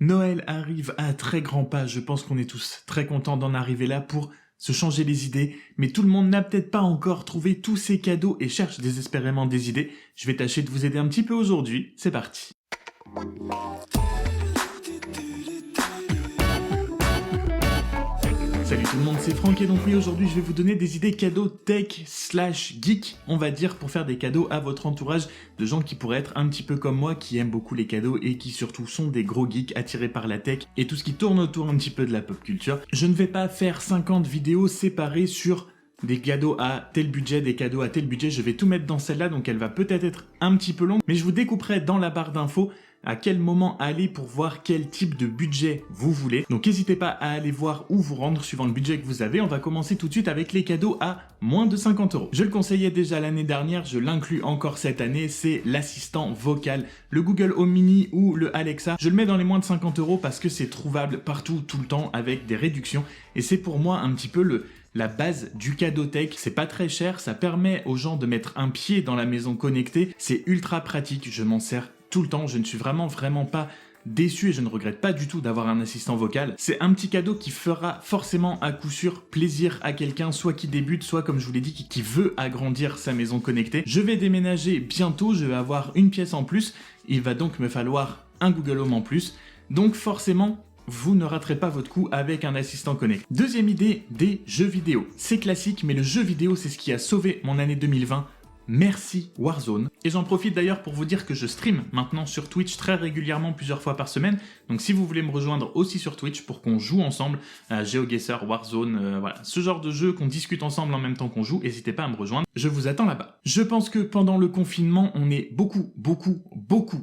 Noël arrive à très grands pas, je pense qu'on est tous très contents d'en arriver là pour se changer les idées, mais tout le monde n'a peut-être pas encore trouvé tous ces cadeaux et cherche désespérément des idées. Je vais tâcher de vous aider un petit peu aujourd'hui, c'est parti. Salut tout le monde, c'est Franck et donc oui, aujourd'hui je vais vous donner des idées cadeaux tech / geek, on va dire, pour faire des cadeaux à votre entourage de gens qui pourraient être un petit peu comme moi, qui aiment beaucoup les cadeaux et qui surtout sont des gros geeks attirés par la tech et tout ce qui tourne autour un petit peu de la pop culture. Je ne vais pas faire 50 vidéos séparées sur des cadeaux à tel budget, des cadeaux à tel budget, je vais tout mettre dans celle-là, donc elle va peut-être être un petit peu longue, mais je vous découperai dans la barre d'infos à quel moment aller pour voir quel type de budget vous voulez. Donc n'hésitez pas à aller voir ou vous rendre suivant le budget que vous avez. On va commencer tout de suite avec les cadeaux à moins de 50 €. Je le conseillais déjà l'année dernière, je l'inclus encore cette année, c'est l'assistant vocal, le Google Home Mini ou le Alexa. Je le mets dans les moins de 50 € parce que c'est trouvable partout, tout le temps, avec des réductions. Et c'est pour moi un petit peu la base du cadeau tech. C'est pas très cher, ça permet aux gens de mettre un pied dans la maison connectée. C'est ultra pratique, je m'en sers tout le temps, je ne suis vraiment pas déçu et je ne regrette pas du tout d'avoir un assistant vocal. C'est un petit cadeau qui fera forcément à coup sûr plaisir à quelqu'un, soit qui débute, soit comme je vous l'ai dit, qui veut agrandir sa maison connectée. Je vais déménager bientôt, je vais avoir une pièce en plus, il va donc me falloir un Google Home en plus, donc forcément, vous ne raterez pas votre coup avec un assistant connecté. Deuxième idée, des jeux vidéo. C'est classique, mais le jeu vidéo, c'est ce qui a sauvé mon année 2020. Merci Warzone. Et j'en profite d'ailleurs pour vous dire que je stream maintenant sur Twitch très régulièrement, plusieurs fois par semaine. Donc si vous voulez me rejoindre aussi sur Twitch pour qu'on joue ensemble à GeoGuessr, Warzone, voilà, ce genre de jeu qu'on discute ensemble en même temps qu'on joue, n'hésitez pas à me rejoindre. Je vous attends là-bas. Je pense que pendant le confinement, on est beaucoup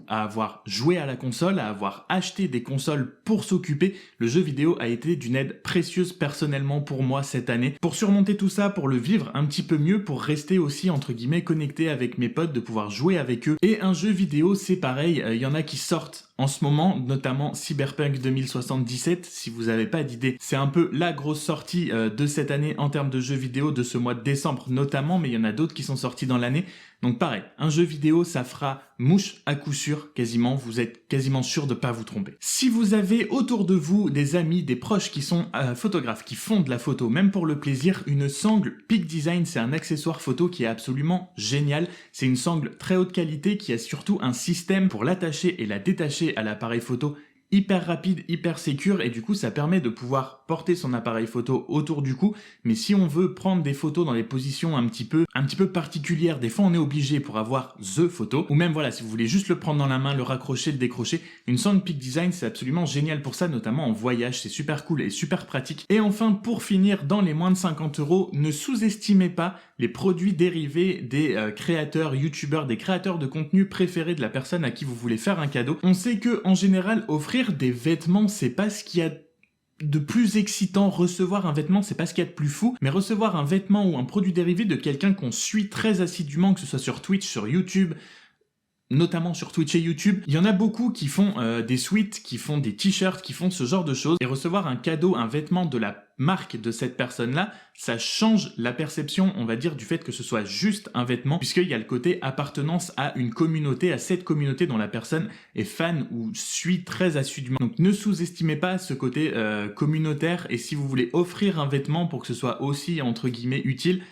à avoir joué à la console, à avoir acheté des consoles pour s'occuper. Le jeu vidéo a été d'une aide précieuse personnellement pour moi cette année. Pour surmonter tout ça, pour le vivre un petit peu mieux, pour rester aussi entre guillemets connecté avec mes potes, de pouvoir jouer avec eux. Et un jeu vidéo, c'est pareil, il y en a qui sortent en ce moment, notamment Cyberpunk 2077, si vous n'avez pas d'idée. C'est un peu la grosse sortie de cette année en termes de jeux vidéo, de ce mois de décembre notamment, mais il y en a d'autres qui sont sortis dans l'année. Donc pareil, un jeu vidéo, ça fera mouche à coup sûr, quasiment, vous êtes quasiment sûr de pas vous tromper. Si vous avez autour de vous des amis, des proches qui sont photographes, qui font de la photo, même pour le plaisir, une sangle Peak Design, c'est un accessoire photo qui est absolument génial. C'est une sangle très haute qualité qui a surtout un système pour l'attacher et la détacher à l'appareil photo hyper rapide, hyper sécure, et du coup ça permet de pouvoir porter son appareil photo autour du cou, mais si on veut prendre des photos dans des positions un petit peu particulières, des fois on est obligé pour avoir the photo, ou même voilà, si vous voulez juste le prendre dans la main, le raccrocher, le décrocher, une sangle Peak Design c'est absolument génial pour ça, notamment en voyage, c'est super cool et super pratique. Et enfin, pour finir, dans les moins de 50 €, ne sous-estimez pas les produits dérivés des créateurs, youtubeurs, des créateurs de contenu préférés de la personne à qui vous voulez faire un cadeau. On sait que en général, offrir des vêtements, c'est pas ce qu'il y a de plus excitant. Recevoir un vêtement, c'est pas ce qu'il y a de plus fou, mais recevoir un vêtement ou un produit dérivé de quelqu'un qu'on suit très assidûment, que ce soit sur Twitch, sur YouTube, notamment sur Twitch et YouTube, il y en a beaucoup qui font des sweats, qui font des t-shirts, qui font ce genre de choses, et recevoir un cadeau, un vêtement de la marque de cette personne-là, ça change la perception, on va dire, du fait que ce soit juste un vêtement, puisqu'il y a le côté appartenance à une communauté, à cette communauté dont la personne est fan ou suit très assidûment. Donc ne sous-estimez pas ce côté communautaire, et si vous voulez offrir un vêtement pour que ce soit aussi, entre guillemets, utile,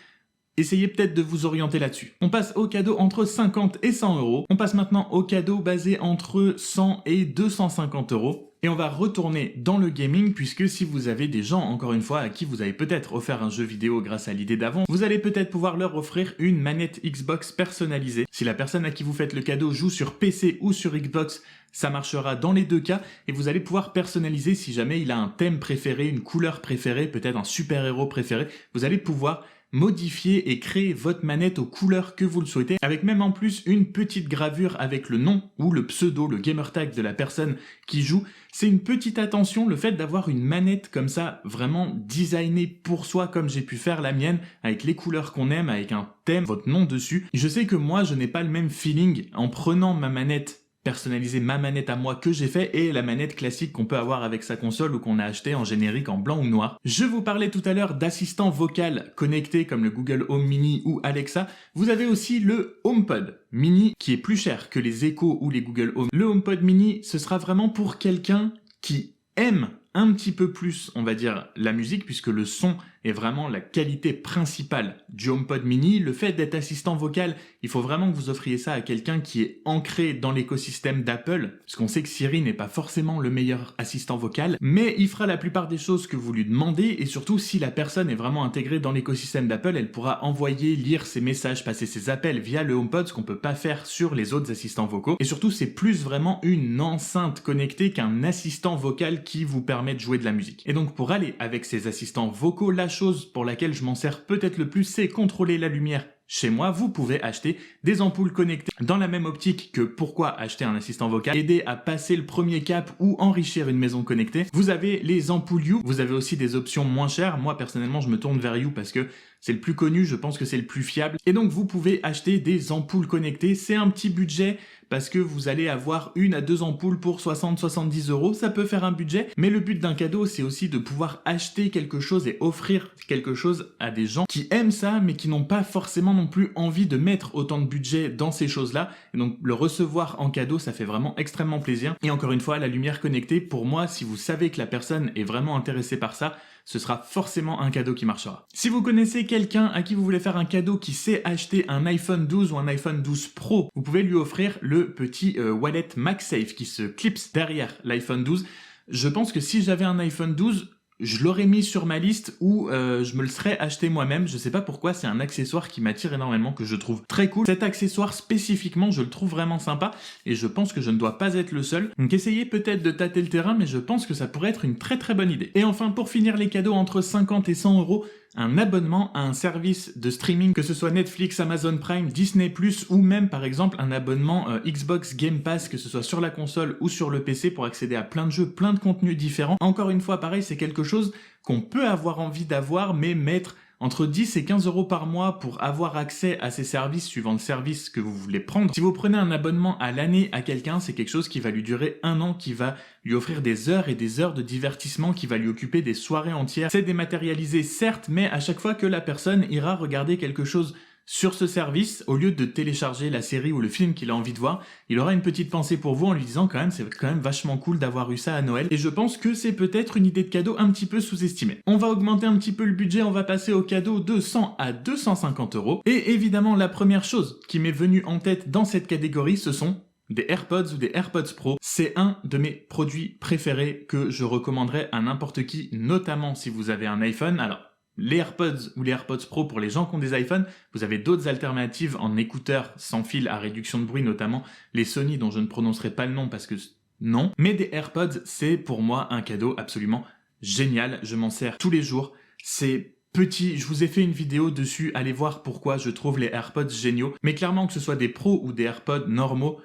essayez peut-être de vous orienter là-dessus. On passe aux cadeaux entre 50 et 100 €. On passe maintenant aux cadeaux basés entre 100 et 250 €. Et on va retourner dans le gaming, puisque si vous avez des gens, encore une fois, à qui vous avez peut-être offert un jeu vidéo grâce à l'idée d'avant, vous allez peut-être pouvoir leur offrir une manette Xbox personnalisée. Si la personne à qui vous faites le cadeau joue sur PC ou sur Xbox, ça marchera dans les deux cas, et vous allez pouvoir personnaliser si jamais il a un thème préféré, une couleur préférée, peut-être un super-héros préféré, vous allez pouvoir modifier et créer votre manette aux couleurs que vous le souhaitez, avec même en plus une petite gravure avec le nom ou le pseudo, le gamer tag de la personne qui joue. C'est une petite attention, le fait d'avoir une manette comme ça, vraiment designée pour soi, comme j'ai pu faire la mienne, avec les couleurs qu'on aime, avec un thème, votre nom dessus. Je sais que moi, je n'ai pas le même feeling en prenant ma manette personnaliser ma manette à moi que j'ai fait et la manette classique qu'on peut avoir avec sa console ou qu'on a acheté en générique en blanc ou noir. Je vous parlais tout à l'heure d'assistants vocal connectés comme le Google Home Mini ou Alexa. Vous avez aussi le HomePod Mini qui est plus cher que les Echo ou les Google Home. Le HomePod Mini, ce sera vraiment pour quelqu'un qui aiment un petit peu plus, on va dire, la musique, puisque le son est vraiment la qualité principale du HomePod mini. Le fait d'être assistant vocal, il faut vraiment que vous offriez ça à quelqu'un qui est ancré dans l'écosystème d'Apple, parce qu'on sait que Siri n'est pas forcément le meilleur assistant vocal, mais il fera la plupart des choses que vous lui demandez, et surtout, si la personne est vraiment intégrée dans l'écosystème d'Apple, elle pourra envoyer, lire ses messages, passer ses appels via le HomePod, ce qu'on peut pas faire sur les autres assistants vocaux. Et surtout, c'est plus vraiment une enceinte connectée qu'un assistant vocal qui vous permet de jouer de la musique. Et donc, pour aller avec ces assistants vocaux, la chose pour laquelle je m'en sers peut-être le plus, c'est contrôler la lumière. Chez moi, vous pouvez acheter des ampoules connectées dans la même optique que pourquoi acheter un assistant vocal, aider à passer le premier cap ou enrichir une maison connectée. Vous avez les ampoules You, vous avez aussi des options moins chères. Moi, personnellement, je me tourne vers You parce que c'est le plus connu, je pense que c'est le plus fiable. Et donc, vous pouvez acheter des ampoules connectées. C'est un petit budget parce que vous allez avoir 1 à 2 ampoules pour 60-70 €. Ça peut faire un budget, mais le but d'un cadeau, c'est aussi de pouvoir acheter quelque chose et offrir quelque chose à des gens qui aiment ça, mais qui n'ont pas forcément non plus envie de mettre autant de budget dans ces choses-là. Et donc, le recevoir en cadeau, ça fait vraiment extrêmement plaisir. Et encore une fois, la lumière connectée, pour moi, si vous savez que la personne est vraiment intéressée par ça, ce sera forcément un cadeau qui marchera. Si vous connaissez quelqu'un à qui vous voulez faire un cadeau qui sait acheter un iPhone 12 ou un iPhone 12 Pro, vous pouvez lui offrir le petit wallet MagSafe qui se clipse derrière l'iPhone 12. Je pense que si j'avais un iPhone 12, je l'aurais mis sur ma liste ou je me le serais acheté moi-même. Je sais pas pourquoi, c'est un accessoire qui m'attire énormément, que je trouve très cool. Cet accessoire spécifiquement, je le trouve vraiment sympa et je pense que je ne dois pas être le seul. Donc essayez peut-être de tâter le terrain, mais je pense que ça pourrait être une très très bonne idée. Et enfin, pour finir les cadeaux entre 50 et 100 €, un abonnement à un service de streaming, que ce soit Netflix, Amazon Prime, Disney+, ou même par exemple un abonnement Xbox Game Pass, que ce soit sur la console ou sur le PC, pour accéder à plein de jeux, plein de contenus différents. Encore une fois, pareil, c'est quelque chose qu'on peut avoir envie d'avoir, mais mettre entre 10 et 15 € par mois pour avoir accès à ces services suivant le service que vous voulez prendre. Si vous prenez un abonnement à l'année à quelqu'un, c'est quelque chose qui va lui durer 1 an, qui va lui offrir des heures et des heures de divertissement, qui va lui occuper des soirées entières. C'est dématérialisé certes, mais à chaque fois que la personne ira regarder quelque chose sur ce service, au lieu de télécharger la série ou le film qu'il a envie de voir, il aura une petite pensée pour vous en lui disant quand même, c'est quand même vachement cool d'avoir eu ça à Noël. Et je pense que c'est peut-être une idée de cadeau un petit peu sous-estimée. On va augmenter un petit peu le budget, on va passer au cadeau de 100 à 250 €. Et évidemment, la première chose qui m'est venue en tête dans cette catégorie, ce sont des AirPods ou des AirPods Pro. C'est un de mes produits préférés que je recommanderais à n'importe qui, notamment si vous avez un iPhone. Alors, les AirPods ou les AirPods Pro, pour les gens qui ont des iPhones, vous avez d'autres alternatives en écouteurs sans fil à réduction de bruit, notamment les Sony, dont je ne prononcerai pas le nom parce que non. Mais des AirPods, c'est pour moi un cadeau absolument génial. Je m'en sers tous les jours. C'est petit, je vous ai fait une vidéo dessus, allez voir pourquoi je trouve les AirPods géniaux. Mais clairement, que ce soit des Pro ou des AirPods normaux,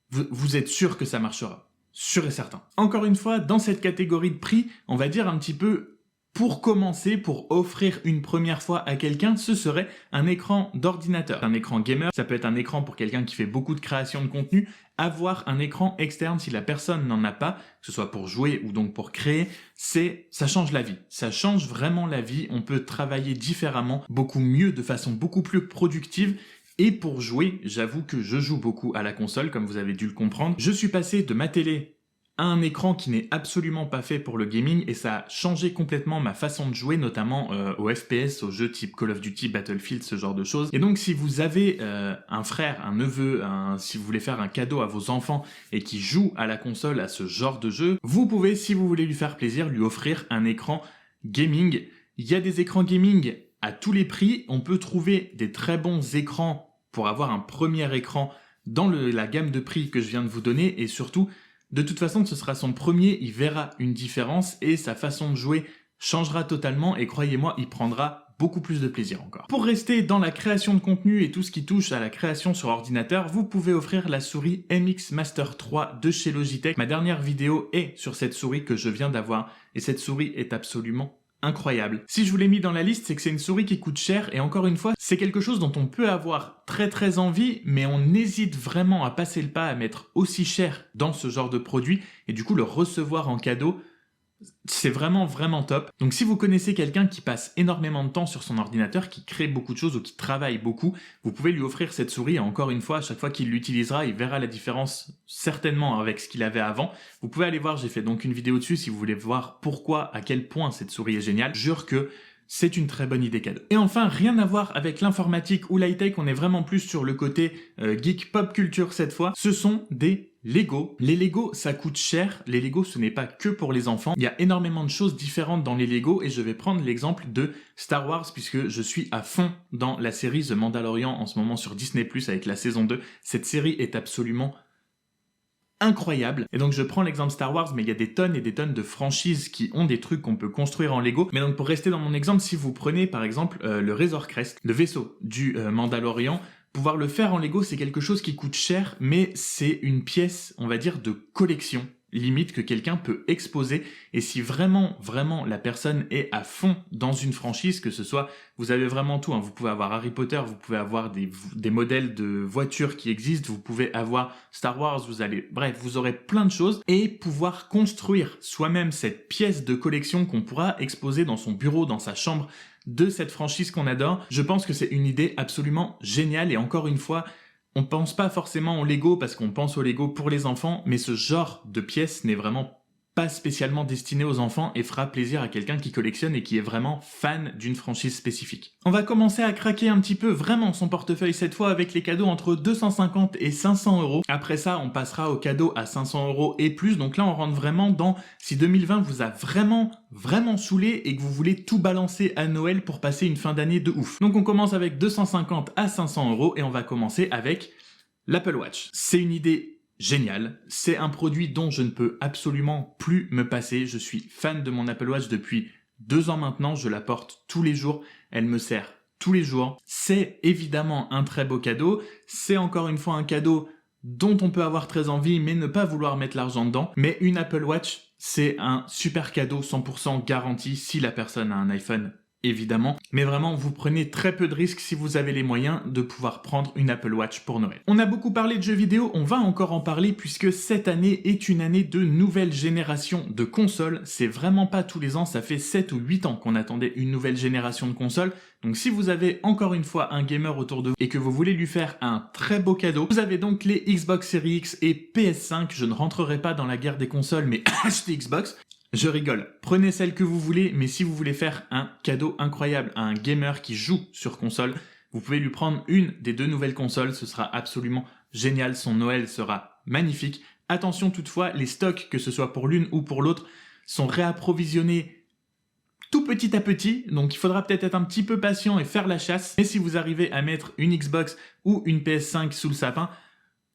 vous êtes sûr que ça marchera. Sûr et certain. Encore une fois, dans cette catégorie de prix, on va dire un petit peu, pour commencer, pour offrir une première fois à quelqu'un, ce serait un écran d'ordinateur. Un écran gamer, ça peut être un écran pour quelqu'un qui fait beaucoup de création de contenu. Avoir un écran externe, si la personne n'en a pas, que ce soit pour jouer ou donc pour créer, ça change la vie. Ça change vraiment la vie. On peut travailler différemment, beaucoup mieux, de façon beaucoup plus productive. Et pour jouer, j'avoue que je joue beaucoup à la console, comme vous avez dû le comprendre. Je suis passé de ma télé à un écran qui n'est absolument pas fait pour le gaming et ça a changé complètement ma façon de jouer, notamment aux FPS, aux jeux type Call of Duty, Battlefield, ce genre de choses. Et donc si vous avez un frère, un neveu, si vous voulez faire un cadeau à vos enfants et qui joue à la console à ce genre de jeu, vous pouvez, si vous voulez lui faire plaisir, lui offrir un écran gaming. Il y a des écrans gaming à tous les prix. On peut trouver des très bons écrans pour avoir un premier écran dans la gamme de prix que je viens de vous donner et surtout, de toute façon, ce sera son premier, il verra une différence et sa façon de jouer changera totalement et croyez-moi, il prendra beaucoup plus de plaisir encore. Pour rester dans la création de contenu et tout ce qui touche à la création sur ordinateur, vous pouvez offrir la souris MX Master 3 de chez Logitech. Ma dernière vidéo est sur cette souris que je viens d'avoir et cette souris est absolument incroyable. Si je vous l'ai mis dans la liste, c'est que c'est une souris qui coûte cher et encore une fois, c'est quelque chose dont on peut avoir très envie, mais on hésite vraiment à passer le pas à mettre aussi cher dans ce genre de produit et du coup le recevoir en cadeau, C'est vraiment vraiment top. Donc si vous connaissez quelqu'un qui passe énormément de temps sur son ordinateur, qui crée beaucoup de choses ou qui travaille beaucoup, vous pouvez lui offrir cette souris et encore une fois, à chaque fois qu'il l'utilisera, il verra la différence certainement avec ce qu'il avait avant. Vous pouvez aller voir, j'ai fait donc une vidéo dessus si vous voulez voir pourquoi, à quel point cette souris est géniale. Je jure que c'est une très bonne idée cadeau. Et enfin, rien à voir avec l'informatique ou l'high-tech, on est vraiment plus sur le côté geek pop culture cette fois. Ce sont des Lego. Les Lego, ça coûte cher. Les Lego, ce n'est pas que pour les enfants. Il y a énormément de choses différentes dans les Lego et je vais prendre l'exemple de Star Wars puisque je suis à fond dans la série The Mandalorian en ce moment sur Disney+ avec la saison 2. Cette série est absolument incroyable. Et donc je prends l'exemple Star Wars, mais il y a des tonnes et des tonnes de franchises qui ont des trucs qu'on peut construire en Lego. Mais donc pour rester dans mon exemple, si vous prenez par exemple le Razor Crest, le vaisseau du Mandalorian, pouvoir le faire en Lego, c'est quelque chose qui coûte cher, mais c'est une pièce, on va dire, de collection limite que quelqu'un peut exposer. Et si vraiment, vraiment la personne est à fond dans une franchise, que ce soit, vous avez vraiment tout, hein. Vous pouvez avoir Harry Potter, vous pouvez avoir des modèles de voitures qui existent, vous pouvez avoir Star Wars, bref, vous aurez plein de choses et pouvoir construire soi-même cette pièce de collection qu'on pourra exposer dans son bureau, dans sa chambre de cette franchise qu'on adore. Je pense que c'est une idée absolument géniale et encore une fois, on pense pas forcément au Lego parce qu'on pense au Lego pour les enfants, mais ce genre de pièce n'est vraiment pas spécialement destiné aux enfants et fera plaisir à quelqu'un qui collectionne et qui est vraiment fan d'une franchise spécifique. On va commencer à craquer un petit peu vraiment son portefeuille cette fois avec les cadeaux entre 250 et 500 euros. Après ça, on passera aux cadeaux à 500 euros et plus. Donc là, on rentre vraiment dans si 2020 vous a vraiment saoulé et que vous voulez tout balancer à Noël pour passer une fin d'année de ouf. Donc on commence avec 250 à 500 euros et on va commencer avec l'Apple Watch. C'est une idée génial, c'est un produit dont je ne peux absolument plus me passer. Je suis fan de mon Apple Watch depuis 2 ans maintenant, je la porte tous les jours, elle me sert tous les jours. C'est évidemment un très beau cadeau, c'est encore une fois un cadeau dont on peut avoir très envie mais ne pas vouloir mettre l'argent dedans. Mais une Apple Watch, c'est un super cadeau 100% garanti si la personne a un iPhone. Évidemment, mais vraiment vous prenez très peu de risques si vous avez les moyens de pouvoir prendre une Apple Watch pour Noël. On a beaucoup parlé de jeux vidéo, on va encore en parler puisque cette année est une année de nouvelle génération de consoles. C'est vraiment pas tous les ans, ça fait 7 ou 8 ans qu'on attendait une nouvelle génération de consoles. Donc si vous avez encore une fois un gamer autour de vous et que vous voulez lui faire un très beau cadeau, vous avez donc les Xbox Series X et PS5. Je ne rentrerai pas dans la guerre des consoles, mais achetez Xbox. Je rigole, prenez celle que vous voulez, mais si vous voulez faire un cadeau incroyable à un gamer qui joue sur console, vous pouvez lui prendre une des 2 nouvelles consoles, ce sera absolument génial, son Noël sera magnifique. Attention toutefois, les stocks, que ce soit pour l'une ou pour l'autre, sont réapprovisionnés tout petit à petit, donc il faudra peut-être être un petit peu patient et faire la chasse. Mais si vous arrivez à mettre une Xbox ou une PS5 sous le sapin,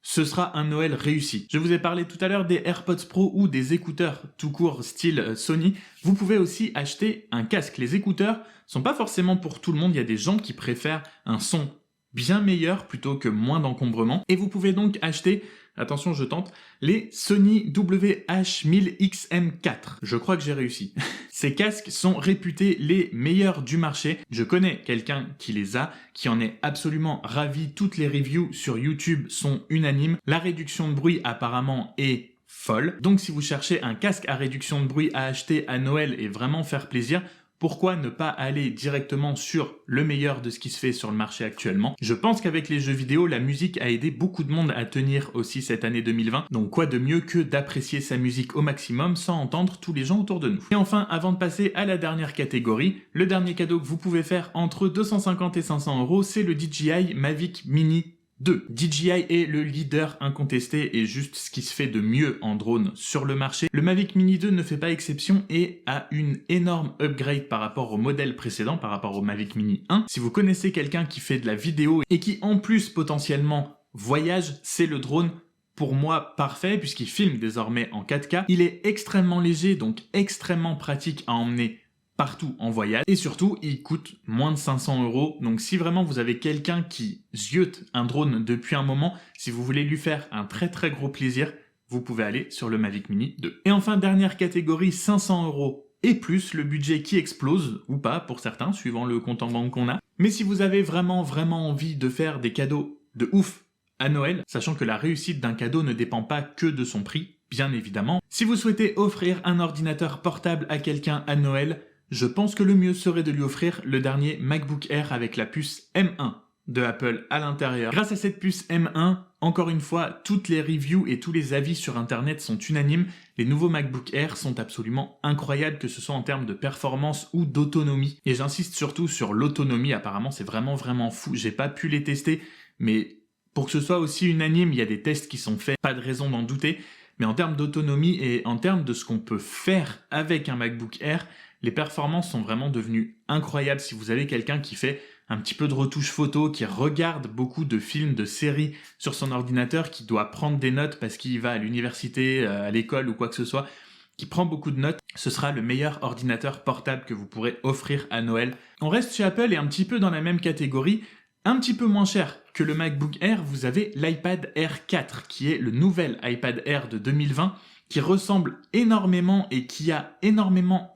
ce sera un Noël réussi. Je vous ai parlé tout à l'heure des AirPods Pro ou des écouteurs tout court style Sony. Vous pouvez aussi acheter un casque. Les écouteurs sont pas forcément pour tout le monde. Il y a des gens qui préfèrent un son bien meilleur plutôt que moins d'encombrement. Et vous pouvez donc acheter, attention je tente, les Sony WH-1000XM4. Je crois que j'ai réussi. Ces casques sont réputés les meilleurs du marché. Je connais quelqu'un qui les a, qui en est absolument ravi. Toutes les reviews sur YouTube sont unanimes. La réduction de bruit apparemment est folle. Donc si vous cherchez un casque à réduction de bruit à acheter à Noël et vraiment faire plaisir, pourquoi ne pas aller directement sur le meilleur de ce qui se fait sur le marché actuellement? Je pense qu'avec les jeux vidéo, la musique a aidé beaucoup de monde à tenir aussi cette année 2020. Donc quoi de mieux que d'apprécier sa musique au maximum sans entendre tous les gens autour de nous. Et enfin, avant de passer à la dernière catégorie, le dernier cadeau que vous pouvez faire entre 250 et 500 euros, c'est le DJI Mavic Mini 2. DJI est le leader incontesté et juste ce qui se fait de mieux en drone sur le marché. Le Mavic Mini 2 ne fait pas exception et a une énorme upgrade par rapport au modèle précédent, par rapport au Mavic Mini 1. Si vous connaissez quelqu'un qui fait de la vidéo et qui en plus potentiellement voyage, c'est le drone pour moi parfait puisqu'il filme désormais en 4K. Il est extrêmement léger, donc extrêmement pratique à emmener partout en voyage et surtout il coûte moins de 500 euros. Donc si vraiment vous avez quelqu'un qui ziote un drone depuis un moment, si vous voulez lui faire un très très gros plaisir, vous pouvez aller sur le Mavic Mini 2. Et enfin dernière catégorie, 500 euros et plus, le budget qui explose ou pas pour certains suivant le compte en banque qu'on a. Mais si vous avez vraiment envie de faire des cadeaux de ouf à Noël, sachant que la réussite d'un cadeau ne dépend pas que de son prix, bien évidemment. Si vous souhaitez offrir un ordinateur portable à quelqu'un à Noël, je pense que le mieux serait de lui offrir le dernier MacBook Air avec la puce M1 de Apple à l'intérieur. Grâce à cette puce M1, encore une fois, toutes les reviews et tous les avis sur internet sont unanimes. Les nouveaux MacBook Air sont absolument incroyables, que ce soit en termes de performance ou d'autonomie. Et j'insiste surtout sur l'autonomie, apparemment c'est vraiment fou. J'ai pas pu les tester, mais pour que ce soit aussi unanime, il y a des tests qui sont faits, pas de raison d'en douter. Mais en termes d'autonomie et en termes de ce qu'on peut faire avec un MacBook Air, les performances sont vraiment devenues incroyables. Si vous avez quelqu'un qui fait un petit peu de retouche photo, qui regarde beaucoup de films, de séries sur son ordinateur, qui doit prendre des notes parce qu'il va à l'université, à l'école ou quoi que ce soit, qui prend beaucoup de notes, ce sera le meilleur ordinateur portable que vous pourrez offrir à Noël. On reste chez Apple et un petit peu dans la même catégorie, un petit peu moins cher que le MacBook Air, vous avez l'iPad Air 4, qui est le nouvel iPad Air de 2020, qui ressemble énormément et qui a énormément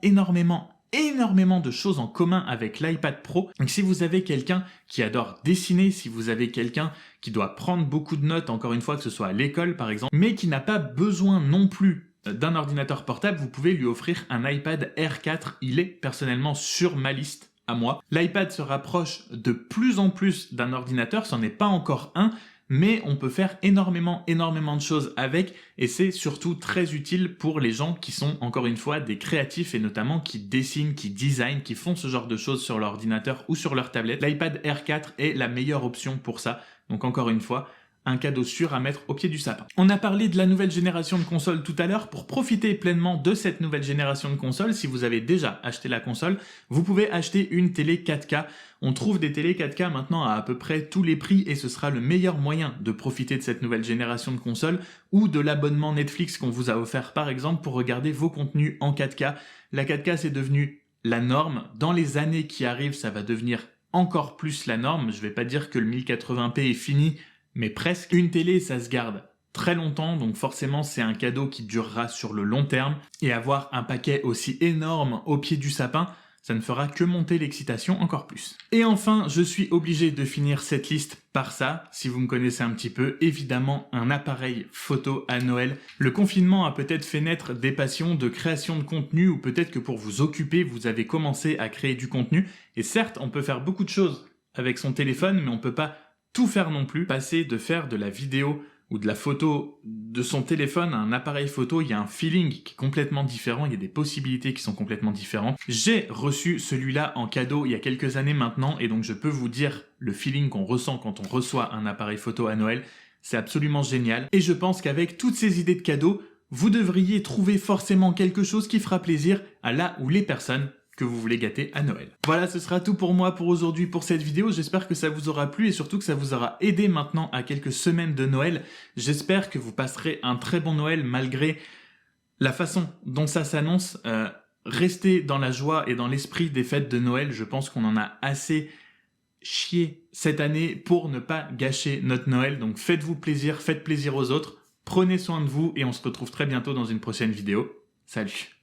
de choses en commun avec l'iPad Pro. Donc si vous avez quelqu'un qui adore dessiner, si vous avez quelqu'un qui doit prendre beaucoup de notes, encore une fois que ce soit à l'école par exemple, mais qui n'a pas besoin non plus d'un ordinateur portable, vous pouvez lui offrir un iPad Air 4. Il est personnellement sur ma liste à moi. L'iPad se rapproche de plus en plus d'un ordinateur, c'en est pas encore un, mais on peut faire énormément de choses avec, et c'est surtout très utile pour les gens qui sont, encore une fois, des créatifs et notamment qui dessinent, qui designent, qui font ce genre de choses sur leur ordinateur ou sur leur tablette. L'iPad Air 4 est la meilleure option pour ça, donc encore une fois, un cadeau sûr à mettre au pied du sapin. On a parlé de la nouvelle génération de consoles tout à l'heure. Pour profiter pleinement de cette nouvelle génération de consoles, si vous avez déjà acheté la console, vous pouvez acheter une télé 4K. On trouve des télé 4K maintenant à peu près tous les prix et ce sera le meilleur moyen de profiter de cette nouvelle génération de consoles ou de l'abonnement Netflix qu'on vous a offert par exemple pour regarder vos contenus en 4K. La 4K c'est devenu la norme. Dans les années qui arrivent, ça va devenir encore plus la norme. Je vais pas dire que le 1080p est fini, mais presque. Une télé, ça se garde très longtemps, donc forcément c'est un cadeau qui durera sur le long terme, et avoir un paquet aussi énorme au pied du sapin, ça ne fera que monter l'excitation encore plus. Et enfin, je suis obligé de finir cette liste par ça, si vous me connaissez un petit peu, évidemment un appareil photo à Noël. Le confinement a peut-être fait naître des passions de création de contenu, ou peut-être que pour vous occuper, vous avez commencé à créer du contenu, et certes, on peut faire beaucoup de choses avec son téléphone, mais on peut pas tout faire non plus. Passer de faire de la vidéo ou de la photo de son téléphone à un appareil photo, il y a un feeling qui est complètement différent, il y a des possibilités qui sont complètement différentes. J'ai reçu celui-là en cadeau il y a quelques années maintenant et donc je peux vous dire le feeling qu'on ressent quand on reçoit un appareil photo à Noël, c'est absolument génial. Et je pense qu'avec toutes ces idées de cadeaux, vous devriez trouver forcément quelque chose qui fera plaisir à la ou les personnes que vous voulez gâter à Noël. Voilà, ce sera tout pour moi pour aujourd'hui pour cette vidéo. J'espère que ça vous aura plu et surtout que ça vous aura aidé maintenant à quelques semaines de Noël. J'espère que vous passerez un très bon Noël malgré la façon dont ça s'annonce. Restez dans la joie et dans l'esprit des fêtes de Noël. Je pense qu'on en a assez chié cette année pour ne pas gâcher notre Noël. Donc faites-vous plaisir, faites plaisir aux autres, prenez soin de vous et on se retrouve très bientôt dans une prochaine vidéo. Salut!